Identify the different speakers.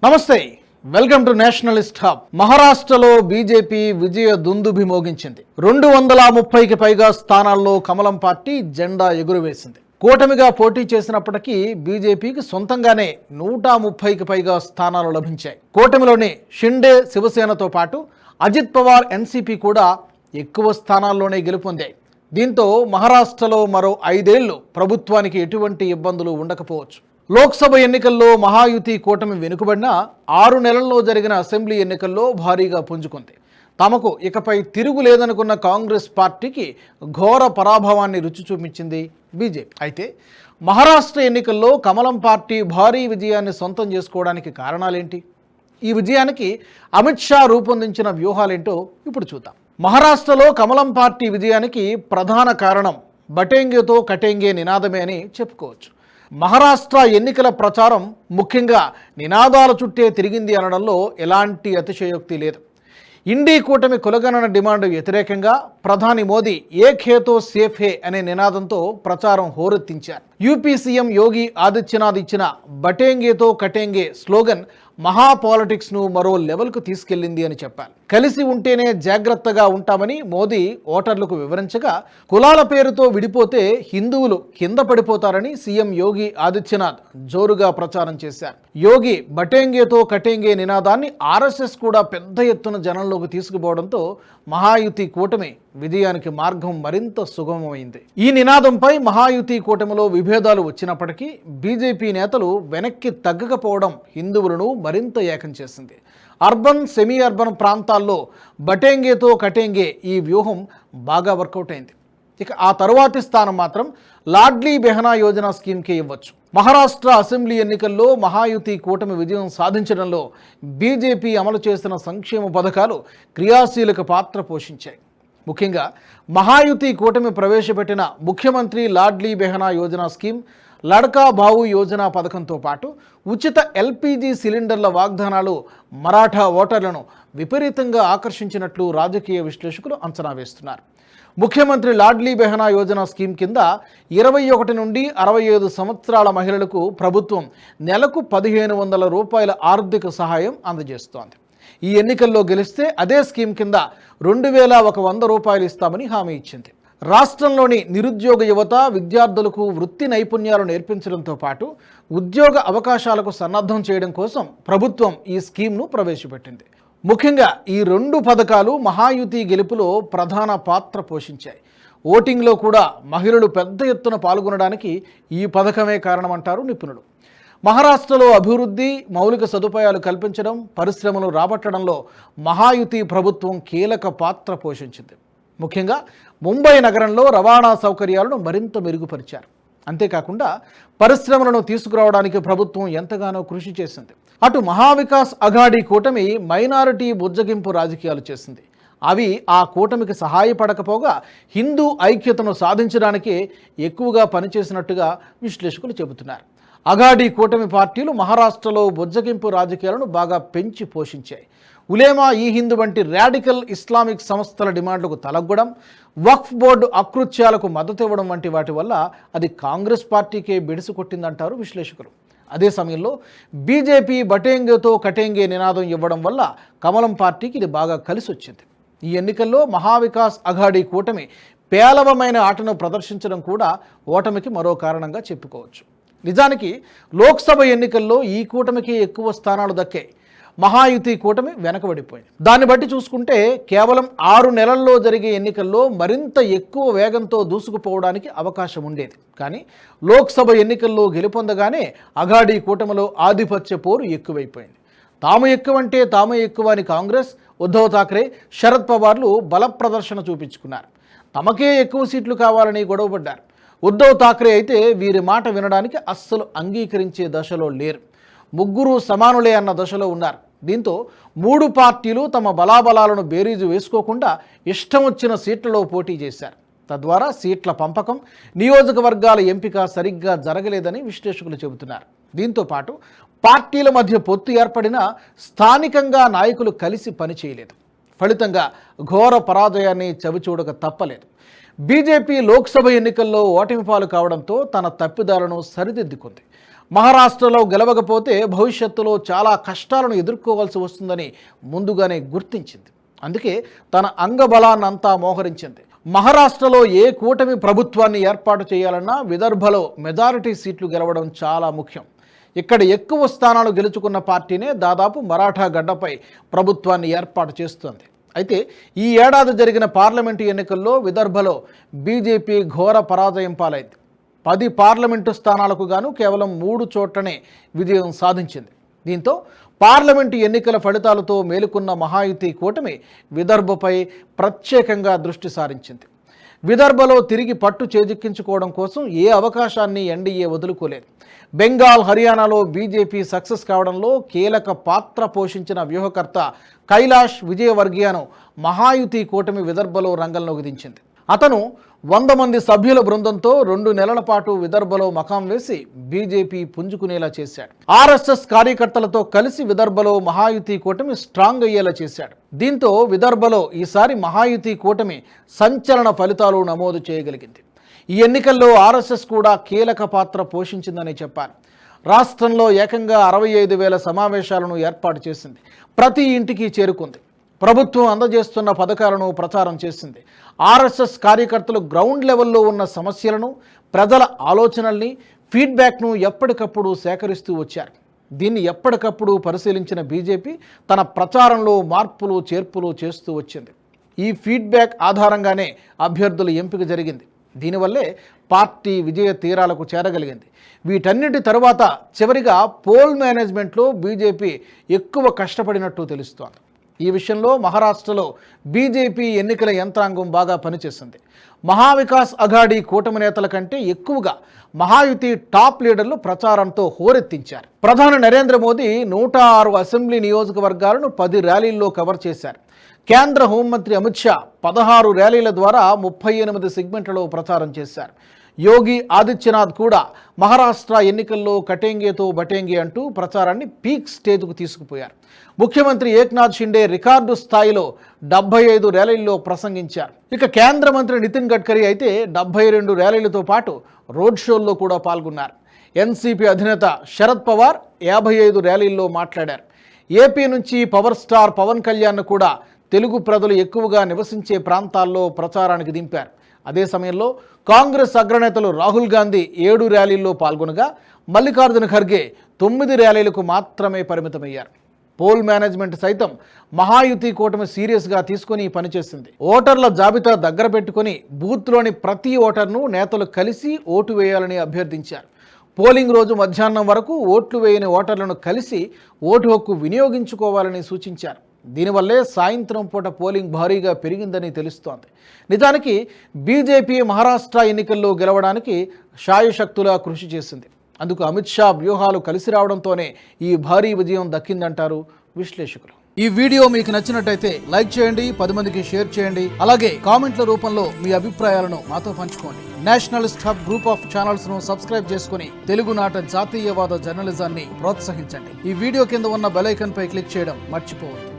Speaker 1: నమస్తే, welcome to Nationalist hub. మహారాష్ట్రలో BJP విజయ దుందుభి మోగించింది. 230కి పైగా స్థానాల్లో కమలం పార్టీ జెండా ఎగురవేసింది. కూటమిగా పోటీ చేసినప్పటికీ బీజేపీకి సొంతంగానే 130కి పైగా స్థానాలు లభించాయి. కూటమిలోని షిండే శివసేనతో పాటు అజిత్ పవార్ ఎన్సీపీ కూడా ఎక్కువ స్థానాల్లోనే గెలుపొందాయి. దీంతో మహారాష్ట్రలో మరో 5 ఏళ్లు ప్రభుత్వానికి ఎటువంటి ఇబ్బందులు ఉండకపోవచ్చు. లోక్సభ ఎన్నికల్లో మహాయుతి కూటమి వెనుకబడిన 6 నెలల్లో జరిగిన అసెంబ్లీ ఎన్నికల్లో భారీగా పుంజుకుంది. తమకు ఇకపై తిరుగు లేదనుకున్న కాంగ్రెస్ పార్టీకి ఘోర పరాభవాన్ని రుచి చూపించింది బీజేపీ. అయితే మహారాష్ట్ర ఎన్నికల్లో కమలం పార్టీ భారీ విజయాన్ని సొంతం చేసుకోవడానికి కారణాలేంటి? ఈ విజయానికి అమిత్ షా రూపొందించిన వ్యూహాలేంటో ఇప్పుడు చూద్దాం. మహారాష్ట్రలో కమలం పార్టీ విజయానికి ప్రధాన కారణం బటేంగేతో కటేంగే నినాదమే అని చెప్పుకోవచ్చు. మహారాష్ట్ర ఎన్నికల ప్రచారం ముఖ్యంగా నినాదాల చుట్టే తిరిగింది అనడంలో ఎలాంటి అతిశయోక్తి లేదు. ఇండీ కూటమి కులగణన డిమాండ్ వ్యతిరేకంగా ప్రధాని మోదీ ఏక్ హే తో సేఫ్ హే అనే నినాదంతో ప్రచారం హోరెత్తించారు. యూపీ సీఎం యోగి ఆదిత్యనాథ్ ఇచ్చిన బటేంగేతో కటేంగే స్లోగన్ మహా పాలిటిక్స్ను మరో లెవెల్కు తీసుకెళ్లింది అని చెప్పాలి. కలిసి ఉంటేనే జాగ్రత్తగా ఉంటామని మోదీ ఓటర్లకు వివరించగా, కులాల పేరుతో విడిపోతే హిందువులు కింద పడిపోతారని సీఎం యోగి ఆదిత్యనాథ్ జోరుగా ప్రచారం చేశారు. యోగి బటేంగేతో కటేంగే నినాదాన్ని ఆర్ఎస్ఎస్ కూడా పెద్ద ఎత్తున జనంలోకి తీసుకుపోవడంతో మహాయుతి కూటమి విజయానికి మార్గం మరింత సుగమమైంది. ఈ నినాదంపై మహాయుతి కూటమిలో విభేదాలు వచ్చినప్పటికీ బీజేపీ నేతలు వెనక్కి తగ్గకపోవడం హిందువులను మరింత ఏకం చేసింది. అర్బన్, సెమీ అర్బన్ ప్రాంతాల్లో బటేంగేతో కటేంగే ఈ వ్యూహం బాగా వర్కౌట్ అయింది. ఇక ఆ తరువాతి స్థానం మాత్రం లాడ్లీ బెహనా యోజన స్కీమ్కే ఇవ్వచ్చు. మహారాష్ట్ర అసెంబ్లీ ఎన్నికల్లో మహాయుతి కూటమి విజయం సాధించడంలో బీజేపీ అమలు చేసిన సంక్షేమ పథకాలు క్రియాశీలక పాత్ర పోషించాయి. ముఖ్యంగా మహాయుతి కూటమి ప్రవేశపెట్టిన ముఖ్యమంత్రి లాడ్లీ బెహనా యోజన స్కీమ్, లడకా బావు యోజన పథకంతో పాటు ఉచిత ఎల్పీజీ సిలిండర్ల వాగ్దానాలు మరాఠా ఓటర్లను విపరీతంగా ఆకర్షించినట్లు రాజకీయ విశ్లేషకులు అంచనా వేస్తున్నారు. ముఖ్యమంత్రి లాడ్లీ బెహనా యోజన స్కీమ్ కింద 21 నుండి 65 సంవత్సరాల మహిళలకు ప్రభుత్వం నెలకు 1500 రూపాయల ఆర్థిక సహాయం అందజేస్తోంది. ఈ ఎన్నికల్లో గెలిస్తే అదే స్కీమ్ కింద 2100 రూపాయలు ఇస్తామని హామీ ఇచ్చింది. రాష్ట్రంలోని నిరుద్యోగ యువత, విద్యార్థులకు వృత్తి నైపుణ్యాలు నేర్పించడంతో పాటు ఉద్యోగ అవకాశాలకు సన్నద్ధం చేయడం కోసం ప్రభుత్వం ఈ స్కీమ్ను ప్రవేశపెట్టింది. ముఖ్యంగా ఈ 2 పథకాలు మహాయుతి గెలుపులో ప్రధాన పాత్ర పోషించాయి. ఓటింగ్లో కూడా మహిళలు పెద్ద ఎత్తున పాల్గొనడానికి ఈ పథకమే కారణమంటారు నిపుణులు. మహారాష్ట్రలో అభివృద్ధి, మౌలిక సదుపాయాలు కల్పించడం, పరిశ్రమలు రాబట్టడంలో మహాయుతి ప్రభుత్వం కీలక పాత్ర పోషించింది. ముఖ్యంగా ముంబై నగరంలో రవాణా సౌకర్యాలను మరింత మెరుగుపరిచారు. అంతేకాకుండా పరిశ్రమలను తీసుకురావడానికి ప్రభుత్వం ఎంతగానో కృషి చేసింది. అటు మహావికాస్ అఘాడీ కూటమి మైనారిటీ బుజ్జగింపు రాజకీయాలు చేసింది. అవి ఆ కూటమికి సహాయపడకపోగా హిందూ ఐక్యతను సాధించడానికే ఎక్కువగా పనిచేసినట్టుగా విశ్లేషకులు చెబుతున్నారు. అఘాడీ కూటమి పార్టీలు మహారాష్ట్రలో బుజ్జగింపు రాజకీయాలను బాగా పెంచి పోషించాయి. ఉలేమా ఈ హిందూ వంటి రాడికల్ ఇస్లామిక్ సంస్థల డిమాండ్లకు తలగ్గడం, వక్ఫ్ బోర్డు అకృత్యాలకు మద్దతు ఇవ్వడం వంటి వాటి వల్ల అది కాంగ్రెస్ పార్టీకే బెడిసి కొట్టిందంటారు విశ్లేషకులు. అదే సమయంలో బీజేపీ బటేంగేతో కటేంగే నినాదం ఇవ్వడం వల్ల కమలం పార్టీకి ఇది బాగా కలిసి వచ్చింది. ఈ ఎన్నికల్లో మహావికాస్ అఘాడీ కూటమి పేలవమైన ఆటను ప్రదర్శించడం కూడా ఓటమికి మరో కారణంగా చెప్పుకోవచ్చు. నిజానికి లోక్సభ ఎన్నికల్లో ఈ కూటమికి ఎక్కువ స్థానాలు దక్కాయి. మహాయుతి కూటమి వెనకబడిపోయింది. దాన్ని బట్టి చూసుకుంటే కేవలం 6 నెలల్లో జరిగే ఎన్నికల్లో మరింత ఎక్కువ వేగంతో దూసుకుపోవడానికి అవకాశం ఉండేది. కానీ లోక్సభ ఎన్నికల్లో గెలుపొందగానే అఘాడీ కూటమిలో ఆధిపత్య పోరు ఎక్కువైపోయింది. తాము ఎక్కువంటే తాము ఎక్కువ అని కాంగ్రెస్, ఉద్ధవ్ ఠాక్రే, శరద్ పవార్లు బల ప్రదర్శన చూపించుకున్నారు. తమకే ఎక్కువ సీట్లు కావాలని గొడవపడ్డారు. ఉద్ధవ్ ఠాక్రే అయితే వీరి మాట వినడానికి అస్సలు అంగీకరించే దశలో లేరు. ముగ్గురు సమానులే అన్న దశలో ఉన్నారు. దీంతో 3 పార్టీలు తమ బలాబలాలను బేరీజు వేసుకోకుండా ఇష్టం వచ్చిన సీట్లలో పోటీ చేశారు. తద్వారా సీట్ల పంపకం, నియోజకవర్గాల ఎంపిక సరిగ్గా జరగలేదని విశ్లేషకులు చెబుతున్నారు. దీంతో పాటు పార్టీల మధ్య పొత్తు ఏర్పడినా స్థానికంగా నాయకులు కలిసి పనిచేయలేదు. ఫలితంగా ఘోర పరాజయాన్ని చవిచూడక తప్పలేదు. బీజేపీ లోక్సభ ఎన్నికల్లో ఓటమి పాలు కావడంతో తన తప్పిదాలను సరిదిద్దుకుంది. మహారాష్ట్రలో గెలవకపోతే భవిష్యత్తులో చాలా కష్టాలను ఎదుర్కోవాల్సి వస్తుందని ముందుగానే గుర్తించింది. అందుకే తన అంగబలాన్నంతా మోహరించింది. మహారాష్ట్రలో ఏ కూటమి ప్రభుత్వాన్ని ఏర్పాటు చేయాలన్నా విదర్భలో మెజారిటీ సీట్లు గెలవడం చాలా ముఖ్యం. ఇక్కడ ఎక్కువ స్థానాలు గెలుచుకున్న పార్టీనే దాదాపు మరాఠా గడ్డపై ప్రభుత్వాన్ని ఏర్పాటు చేస్తోంది. అయితే ఈ ఏడాది జరిగిన పార్లమెంటు ఎన్నికల్లో విదర్భలో బీజేపీ ఘోర పరాజయం పాలైంది. 10 పార్లమెంటు స్థానాలకు గాను కేవలం 3 చోట్లనే విజయం సాధించింది. దీంతో పార్లమెంటు ఎన్నికల ఫలితాలతో మేలుకున్న మహాయుతి కూటమి విదర్భపై ప్రత్యేకంగా దృష్టి సారించింది. విదర్భలో తిరిగి పట్టు చేజిక్కించుకోవడం కోసం ఏ అవకాశాన్ని ఎన్డీఏ వదులుకోలేదు. బెంగాల్, హర్యానాలో బీజేపీ సక్సెస్ కావడంలో కీలక పాత్ర పోషించిన వ్యూహకర్త కైలాష్ విజయవర్గీయను మహాయుతి కూటమి విదర్భలో రంగంలోకి దించింది. అతను 100 మంది సభ్యుల బృందంతో 2 నెలల పాటు విదర్భలో మకాం వేసి బీజేపీ పుంజుకునేలా చేశాడు. ఆర్ఎస్ఎస్ కార్యకర్తలతో కలిసి విదర్భలో మహాయుతి కూటమి స్ట్రాంగ్ అయ్యేలా చేశాడు. దీంతో విదర్భలో ఈసారి మహాయుతి కూటమి సంచలన ఫలితాలు నమోదు చేయగలిగింది. ఈ ఎన్నికల్లో ఆర్ఎస్ఎస్ కూడా కీలక పాత్ర పోషించిందని చెప్పారు. రాష్ట్రంలో ఏకంగా 65,000 సమావేశాలను ఏర్పాటు చేసింది. ప్రతి ఇంటికి చేరుకుంది. ప్రభుత్వం అందజేస్తున్న పథకాలను ప్రచారం చేసింది. ఆర్ఎస్ఎస్ కార్యకర్తలు గ్రౌండ్ లెవెల్లో ఉన్న సమస్యలను, ప్రజల ఆలోచనల్ని, ఫీడ్బ్యాక్ను ఎప్పటికప్పుడు సేకరిస్తూ వచ్చారు. దీన్ని ఎప్పటికప్పుడు పరిశీలించిన బీజేపీ తన ప్రచారంలో మార్పులు, చేర్పులు చేస్తూ వచ్చింది. ఈ ఫీడ్బ్యాక్ ఆధారంగానే అభ్యర్థుల ఎంపిక జరిగింది. దీనివల్లే పార్టీ విజయ తీరాలకు చేరగలిగింది. వీటన్నిటి తర్వాత చివరిగా పోల్ మేనేజ్మెంట్లో బీజేపీ ఎక్కువ కష్టపడినట్టు తెలుస్తోంది. ఈ విషయంలో మహారాష్ట్రలో బీజేపీ ఎన్నికల యంత్రాంగం బాగా పనిచేసింది. మహావికాస్ అఘాడీ కూటమి నేతల కంటే ఎక్కువగా మహాయుతి టాప్ లీడర్లు ప్రచారంతో హోరెత్తించారు. ప్రధాని నరేంద్ర మోదీ 106 అసెంబ్లీ నియోజకవర్గాలను 10 ర్యాలీల్లో కవర్ చేశారు. కేంద్ర హోంమంత్రి అమిత్ షా 16 ర్యాలీల ద్వారా 38 సెగ్మెంట్లలో ప్రచారం చేశారు. యోగి ఆదిత్యనాథ్ కూడా మహారాష్ట్ర ఎన్నికల్లో కటేంగేతో బటేంగే అంటూ ప్రచారాన్ని పీక్ స్టేజ్కు తీసుకుపోయారు. ముఖ్యమంత్రి ఏక్నాథ్ షిండే రికార్డు స్థాయిలో 75 ర్యాలీల్లో ప్రసంగించారు. ఇక కేంద్ర మంత్రి నితిన్ గడ్కరీ అయితే 72 ర్యాలీలతో పాటు రోడ్ షోల్లో కూడా పాల్గొన్నారు. ఎన్సీపీ అధినేత శరద్ పవార్ 55 ర్యాలీల్లో మాట్లాడారు. ఏపీ నుంచి పవర్ స్టార్ పవన్ కళ్యాణ్ కూడా తెలుగు ప్రజలు ఎక్కువగా నివసించే ప్రాంతాల్లో ప్రచారానికి దింపారు. అదే సమయంలో కాంగ్రెస్ అగ్రనేతలు రాహుల్ గాంధీ 7 ర్యాలీల్లో పాల్గొనగా మల్లికార్జున ఖర్గే 9 ర్యాలీలకు మాత్రమే పరిమితమయ్యారు. పోల్ మేనేజ్మెంట్ సైతం మహాయుతి కూటమి సీరియస్గా తీసుకుని పనిచేసింది. ఓటర్ల జాబితా దగ్గర పెట్టుకుని బూత్లోని ప్రతి ఓటర్ను నేతలు కలిసి ఓటు వేయాలని అభ్యర్థించారు. పోలింగ్ రోజు మధ్యాహ్నం వరకు ఓట్లు వేయని ఓటర్లను కలిసి ఓటు హక్కు వినియోగించుకోవాలని సూచించారు. దీనివల్లే సాయంత్రం పూట పోలింగ్ భారీగా పెరిగిందని తెలుస్తోంది. నిజానికి బీజేపీ మహారాష్ట్ర ఎన్నికల్లో గెలవడానికి శాయశక్తులా కృషి చేసింది. అందుకు అమిత్ షా వ్యూహాలు కలిసి రావడంతోనే ఈ భారీ విజయం దక్కిందంటారు విశ్లేషకులు. ఈ వీడియో మీకు నచ్చినట్టయితే లైక్ చేయండి, 10 మందికి షేర్ చేయండి. అలాగే కామెంట్ల రూపంలో మీ అభిప్రాయాలను మాతో పంచుకోండి. Nationalist hub group of channels ను సబ్స్క్రైబ్ చేసుకుని తెలుగునాట జాతీయవాద జర్నలిజాన్ని ప్రోత్సహించండి. ఈ వీడియో కింద ఉన్న బెల్ ఐకాన్ పై క్లిక్ చేయడం మర్చిపోవద్దు.